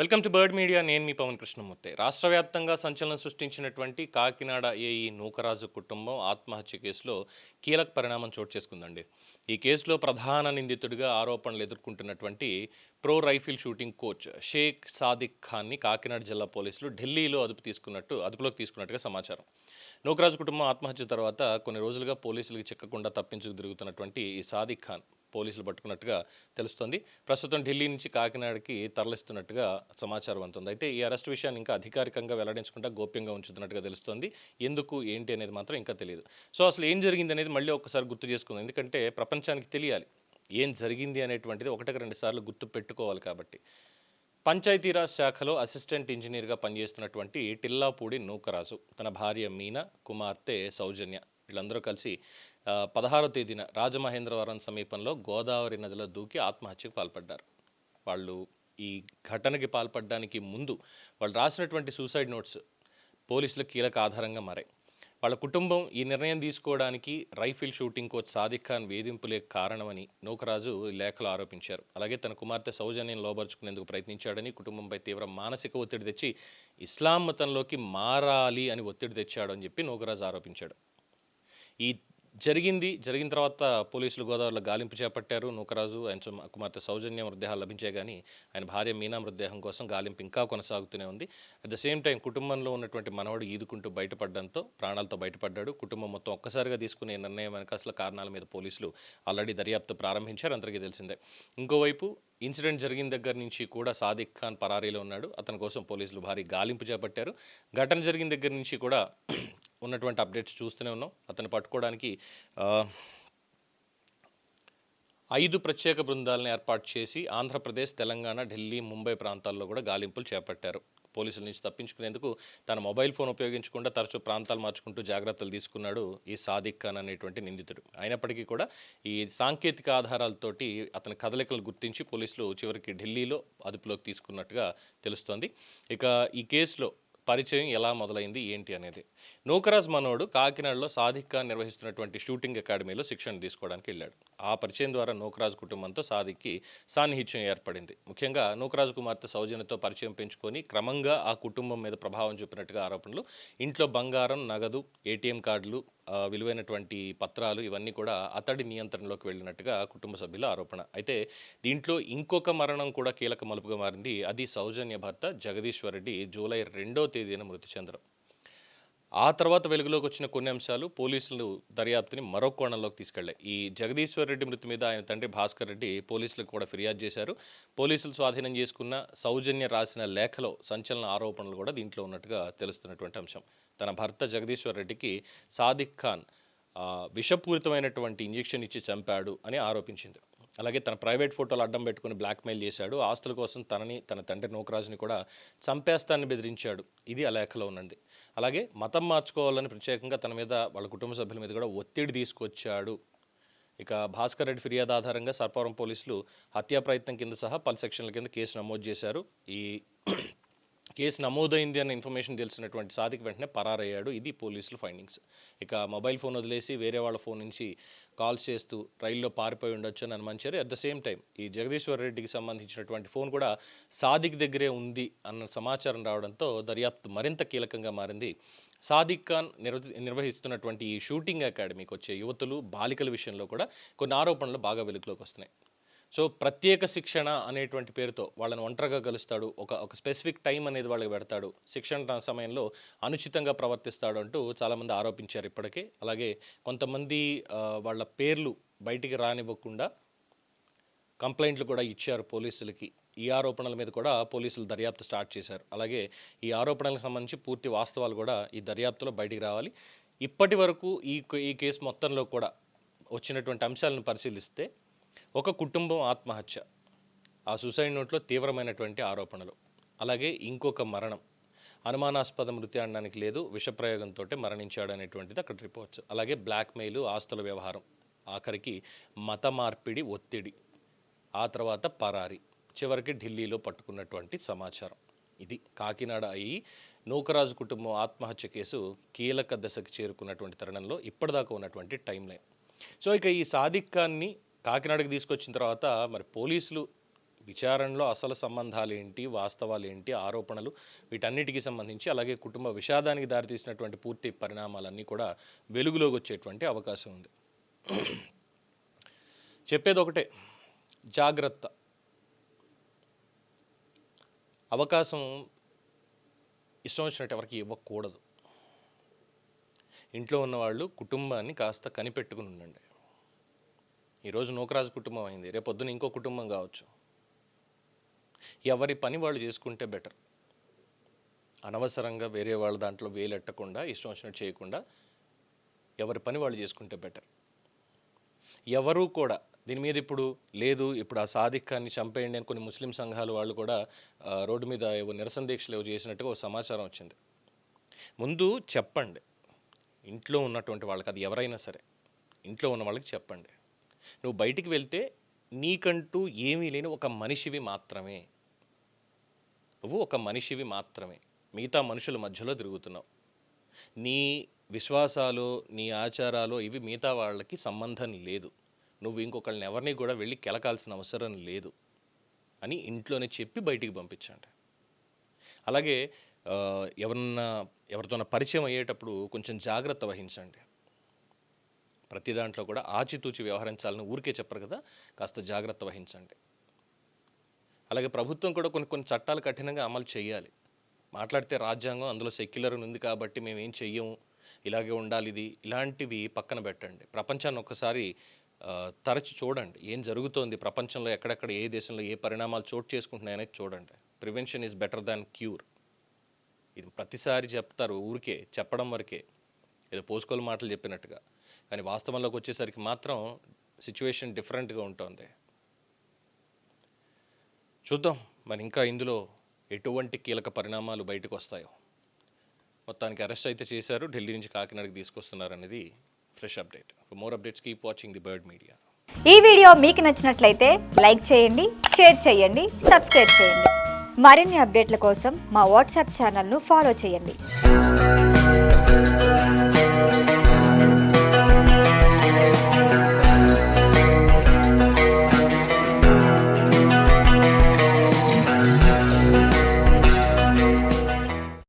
Welcome to bird media. నేను మీ పవన్ కృష్ణమూర్తి. రాష్ట్ర వ్యాప్తంగా సంచలనం సృష్టించినటువంటి కాకినాడ ఏఈ నూకరాజు కుటుంబం ఆత్మహత్య కేసులో కీలక పరిణామం చోటు చేసుకుందండి. ఈ కేసులో ప్రధాన నిందితుడిగా ఆరోపణలు ఎదుర్కొంటున్నటువంటి pro rifle shooting coach Sheikh Sadiq ఖాన్ని కాకినాడ జిల్లా పోలీసులు ఢిల్లీలో అదుపులోకి తీసుకున్నట్టుగా సమాచారం. నూకరాజు కుటుంబం ఆత్మహత్య తర్వాత కొన్ని రోజులుగా పోలీసులకు చిక్కకుండా తప్పించుకు తిరుగుతున్నటువంటి ఈ సాదిక్ ఖాన్ పోలీసులు పట్టుకున్నట్టుగా తెలుస్తోంది. ప్రస్తుతం ఢిల్లీ నుంచి కాకినాడకి తరలిస్తున్నట్టుగా సమాచారం అందుతుంది. అయితే ఈ అరెస్ట్ విషయాన్ని ఇంకా అధికారికంగా వెల్లడించకుండా గోప్యంగా ఉంచుతున్నట్టుగా తెలుస్తోంది. ఎందుకు ఏంటి అనేది మాత్రం ఇంకా తెలియదు. సో అసలు ఏం జరిగింది అనేది మళ్ళీ ఒక్కసారి గుర్తు చేసుకుందాం. ఎందుకంటే ప్రపంచానికి తెలియాలి ఏం జరిగింది అనేటువంటిది ఒకటికి రెండు సార్లు గుర్తు పెట్టుకోవాలి కాబట్టి. పంచాయతీరాజ్ శాఖలో అసిస్టెంట్ ఇంజనీర్గా పనిచేస్తున్నటువంటి టిల్లాపూడి నూకరాజు, తన భార్య మీనా, కుమార్తె సౌజన్య వీళ్ళందరూ కలిసి 16వ తేదీన రాజమహేంద్రవరం సమీపంలో గోదావరి నదిలో దూకి ఆత్మహత్యకు పాల్పడ్డారు. వాళ్ళు ఈ ఘటనకి పాల్పడడానికి ముందు వాళ్ళు రాసినటువంటి సూసైడ్ నోట్స్ పోలీసులకు కీలక ఆధారంగా మారాయి. వాళ్ళ కుటుంబం ఈ నిర్ణయం తీసుకోవడానికి rifle shooting coach Sadiq Khan వేధింపులే కారణమని నూకరాజు లేఖలో ఆరోపించారు. అలాగే తన కుమార్తె సౌజన్యం లోబరుచుకునేందుకు ప్రయత్నించాడని, కుటుంబంపై తీవ్ర మానసిక ఒత్తిడి తెచ్చి ఇస్లాం మతంలోకి మారాలి అని ఒత్తిడి తెచ్చాడు అని చెప్పి నూకరాజు ఆరోపించాడు. ఈ జరిగిన తర్వాత పోలీసులు గోదావరిలో గాలింపు చేపట్టారు. నూకరాజు ఆయన కుమార్తె సౌజన్య మృతదేహాలు లభించాయి, కానీ ఆయన భార్య మీనా మృతదేహం కోసం గాలింపు ఇంకా కొనసాగుతూనే ఉంది. అట్ ద సేమ్ టైం కుటుంబంలో ఉన్నటువంటి మనవడు ఈదుకుంటూ బయటపడడంతో ప్రాణాలతో బయటపడ్డాడు. కుటుంబం మొత్తం ఒక్కసారిగా తీసుకునే నిర్ణయం వెనక అసలు కారణాల మీద పోలీసులు ఆల్రెడీ దర్యాప్తు ప్రారంభించారు, అందరికీ తెలిసిందే. ఇంకోవైపు ఇన్సిడెంట్ జరిగిన దగ్గర నుంచి కూడా సాదిక్ ఖాన్ పరారీలో ఉన్నాడు. అతని కోసం పోలీసులు భారీ గాలింపు చేపట్టారు. ఘటన జరిగిన దగ్గర నుంచి కూడా ఉన్నటువంటి అప్డేట్స్ చూస్తూనే ఉన్నాం. అతను పట్టుకోవడానికి 5 ప్రత్యేక బృందాలను ఏర్పాటు చేసి ఆంధ్రప్రదేశ్, తెలంగాణ, ఢిల్లీ, ముంబై ప్రాంతాల్లో కూడా గాలింపులు చేపట్టారు. పోలీసుల నుంచి తప్పించుకునేందుకు తన మొబైల్ ఫోన్ ఉపయోగించకుండా తరచూ ప్రాంతాలు మార్చుకుంటూ జాగ్రత్తలు తీసుకున్నాడు ఈ సాదిక్ ఖాన్ అనేటువంటి నిందితుడు. అయినప్పటికీ కూడా ఈ సాంకేతిక ఆధారాలతోటి అతని కదలికలు గుర్తించి పోలీసులు చివరికి ఢిల్లీలో అదుపులోకి తీసుకున్నట్టుగా తెలుస్తోంది. ఇక ఈ కేసులో పరిచయం ఎలా మొదలైంది ఏంటి అనేది, నూకరాజ్ మనోడు కాకినాడలో సాదిక్ ఖాన్ నిర్వహిస్తున్నటువంటి షూటింగ్ అకాడమీలో శిక్షణ తీసుకోవడానికి వెళ్ళాడు. ఆ పరిచయం ద్వారా నూకరాజ్ కుటుంబంతో సాదిక్కి సాన్నిహిత్యం ఏర్పడింది. ముఖ్యంగా నూకరాజ్ కుమార్తె సౌజన్యతో పరిచయం పెంచుకొని క్రమంగా ఆ కుటుంబం మీద ప్రభావం చూపినట్టుగా ఆరోపణలు. ఇంట్లో బంగారం, నగదు, ఏటీఎం కార్డులు, విలువైనటువంటి పత్రాలు ఇవన్నీ కూడా అతడి నియంత్రణలోకి వెళ్ళినట్టుగా కుటుంబ సభ్యుల ఆరోపణ. అయితే దీంట్లో ఇంకొక మరణం కూడా కీలక మలుపుగా మారింది. అది సౌజన్య భర్త జగదీశ్వర్ రెడ్డి జూలై 2వ తేదీన మృతి చెందడం. ఆ తర్వాత వెలుగులోకి వచ్చిన కొన్ని అంశాలు పోలీసులు దర్యాప్తుని మరో కోణంలోకి తీసుకెళ్లాయి. ఈ జగదీశ్వర్ రెడ్డి మృతి మీద ఆయన తండ్రి భాస్కర్ రెడ్డి పోలీసులకు కూడా ఫిర్యాదు చేశారు. పోలీసులు స్వాధీనం చేసుకున్న సౌజన్య రాసిన లేఖలో సంచలన ఆరోపణలు కూడా దీంట్లో ఉన్నట్టుగా తెలుస్తున్నటువంటి అంశం. తన భర్త జగదీశ్వర్ రెడ్డికి సాదిక్ ఖాన్ విషపూరితమైనటువంటి ఇంజెక్షన్ ఇచ్చి చంపాడు అని ఆరోపించింది. అలాగే తన ప్రైవేట్ ఫోటోలు అడ్డం పెట్టుకుని బ్లాక్మెయిల్ చేశాడు. ఆస్తుల కోసం తనని, తన తండ్రి నూకరాజుని కూడా చంపేస్తానని బెదిరించాడు. ఇది ఆ లేఖలో ఉన్నది. అలాగే మతం మార్చుకోవాలని ప్రత్యేకంగా తన మీద, వాళ్ళ కుటుంబ సభ్యుల మీద కూడా ఒత్తిడి తీసుకొచ్చాడు. ఇక భాస్కర్ రెడ్డి ఫిర్యాదు ఆధారంగా సర్పవరం పోలీసులు హత్యా ప్రయత్నం కింద సహా పలు సెక్షన్ల కింద కేసు నమోదు చేశారు. ఈ కేసు నమోదైంది అన్న ఇన్ఫర్మేషన్ తెలిసినటువంటి సాదిక్ వెంటనే పరారయ్యాడు. ఇది పోలీసుల ఫైండింగ్స్. ఇక మొబైల్ ఫోన్ వదిలేసి వేరే వాళ్ళ ఫోన్ నుంచి కాల్స్ చేస్తూ రైల్లో పారిపోయి ఉండొచ్చు అని అనుమానించారు. అట్ ద సేమ్ టైం ఈ జగదీశ్వర్ రెడ్డికి సంబంధించినటువంటి ఫోన్ కూడా సాదిక్ దగ్గరే ఉంది అన్న సమాచారం రావడంతో దర్యాప్తు మరింత కీలకంగా మారింది. సాదిక్ ఖాన్ నిర్వహిస్తున్నటువంటి ఈ షూటింగ్ అకాడమీకి వచ్చే యువతులు, బాలికల విషయంలో కూడా కొన్ని ఆరోపణలు బాగా వెలుగులోకి వస్తున్నాయి. సో ప్రత్యేక శిక్షణ అనేటువంటి పేరుతో వాళ్ళని ఒంటరిగా కలుస్తాడు, ఒక స్పెసిఫిక్ టైం అనేది వాళ్ళకి పెడతాడు, శిక్షణ సమయంలో అనుచితంగా ప్రవర్తిస్తాడు అంటూ చాలామంది ఆరోపించారు ఇప్పటికే. అలాగే కొంతమంది వాళ్ళ పేర్లు బయటికి రానివ్వకుండా కంప్లైంట్లు కూడా ఇచ్చారు పోలీసులకి. ఈ ఆరోపణల మీద కూడా పోలీసులు దర్యాప్తు స్టార్ట్ చేశారు. అలాగే ఈ ఆరోపణలకు సంబంధించి పూర్తి వాస్తవాలు కూడా ఈ దర్యాప్తులో బయటికి రావాలి. ఇప్పటి వరకు ఈ కేసు మొత్తంలో కూడా వచ్చినటువంటి అంశాలను పరిశీలిస్తే ఒక కుటుంబం ఆత్మహత్య, ఆ సూసైడ్ నోట్లో తీవ్రమైనటువంటి ఆరోపణలు, అలాగే ఇంకొక మరణం, అనుమానాస్పద మృతి అనడానికి లేదు, విషప్రయోగంతో మరణించాడు అనేటువంటిది అక్కడ రిపోర్ట్స్. అలాగే బ్లాక్మెయిల్, ఆస్తుల వ్యవహారం, ఆఖరికి మత మార్పిడి, ఒత్తిడి, ఆ తర్వాత పరారీ, చివరికి ఢిల్లీలో పట్టుకున్నటువంటి సమాచారం. ఇది కాకినాడ అయ్యి నూకరాజు కుటుంబం ఆత్మహత్య కేసు కీలక దశకు చేరుకున్నటువంటి తరుణంలో ఇప్పటిదాకా ఉన్నటువంటి టైం లైన్. సో ఇక ఈ సాదిక్ ఖాన్ని కాకినాడకి తీసుకొచ్చిన తర్వాత మరి పోలీసులు విచారణలో అసలు సంబంధాలు ఏంటి, వాస్తవాలు ఏంటి, ఆరోపణలు వీటన్నిటికీ సంబంధించి, అలాగే కుటుంబ విషాదానికి దారితీసినటువంటి పూర్తి పరిణామాలన్నీ కూడా వెలుగులోకి వచ్చేటువంటి అవకాశం ఉంది. చెప్పేది ఒకటే, జాగ్రత్త. అవకాశం ఇష్టం వచ్చినట్టు ఎవరికి ఇవ్వకూడదు. ఇంట్లో ఉన్నవాళ్ళు కుటుంబాన్ని కాస్త కనిపెట్టుకుని ఉండండి. ఈరోజు నూకరాజు కుటుంబం అయింది, రేపొద్దున ఇంకో కుటుంబం కావచ్చు. ఎవరి పని వాళ్ళు చేసుకుంటే బెటర్. అనవసరంగా వేరే వాళ్ళ దాంట్లో వేలెట్టకుండా, ఇష్టం వచ్చినట్టు చేయకుండా ఎవరి పని వాళ్ళు చేసుకుంటే బెటర్. ఎవరూ కూడా దీని మీద ఇప్పుడు లేదు, ఇప్పుడు ఆ సాదిక్ ఖాన్ని చంపేయండి అని కొన్ని ముస్లిం సంఘాలు వాళ్ళు కూడా రోడ్డు మీద ఏవో నిరసన దీక్షలు ఏవో చేసినట్టుగా ఒక సమాచారం వచ్చింది. ముందు చెప్పండి, ఇంట్లో ఉన్నటువంటి వాళ్ళకి, అది ఎవరైనా సరే ఇంట్లో ఉన్న వాళ్ళకి చెప్పండి, నువ్వు బయటికి వెళ్తే నీకంటూ ఏమీ లేని ఒక మనిషివి మాత్రమే, నువ్వు ఒక మనిషివి మాత్రమే, మిగతా మనుషుల మధ్యలో తిరుగుతున్నావు, నీ విశ్వాసాలు నీ ఆచారాలు ఇవి మిగతా వాళ్ళకి సంబంధం లేదు, నువ్వు ఇంకొకళ్ళని ఎవరిని కూడా వెళ్ళి కెలకాల్సిన అవసరం లేదు అని ఇంట్లోనే చెప్పి బయటికి పంపించండి. అలాగే ఎవరితోన పరిచయం అయ్యేటప్పుడు కొంచెం జాగ్రత్త వహించండి. ప్రతి దాంట్లో కూడా ఆచితూచి వ్యవహరించాలని ఊరికే చెప్పరు కదా, కాస్త జాగ్రత్త వహించండి. అలాగే ప్రభుత్వం కూడా కొన్ని చట్టాలు కఠినంగా అమలు చేయాలి. మాట్లాడితే రాజ్యాంగం అందులో సెక్యులర్ ఉంది కాబట్టి మేము ఏం చెయ్యము, ఇలాగే ఉండాలి, ఇది ఇలాంటివి పక్కన పెట్టండి. ప్రపంచాన్ని ఒక్కసారి తరచి చూడండి, ఏం జరుగుతోంది ప్రపంచంలో, ఎక్కడెక్కడ ఏ దేశంలో ఏ పరిణామాలు చోటు చేసుకుంటున్నాయనేది చూడండి. Prevention is better than cure. ఇది ప్రతిసారి చెప్తారు, ఊరికే చెప్పడం వరకే, ఏదో పోసుకోలు మాటలు చెప్పినట్టుగా. కానీ వాస్తవంలోకి వచ్చేసరికి మాత్రం సిచ్యువేషన్ డిఫరెంట్గా ఉంటుంది. చూద్దాం మరి ఇంకా ఇందులో ఎటువంటి కీలక పరిణామాలు బయటకు వస్తాయో. మొత్తానికి అరెస్ట్ అయితే చేశారు, ఢిల్లీ నుంచి కాకినాడకి తీసుకొస్తున్నారు అనేది fresh update. For more updates keep watching the bird media. ఈ వీడియో మీకు నచ్చినట్లయితే లైక్ చేయండి, షేర్ చేయండి, సబ్స్క్రైబ్ చేయండి. మరిన్ని అప్డేట్ల కోసం మా వాట్సాప్ ఛానల్ను ఫాలో చేయండి.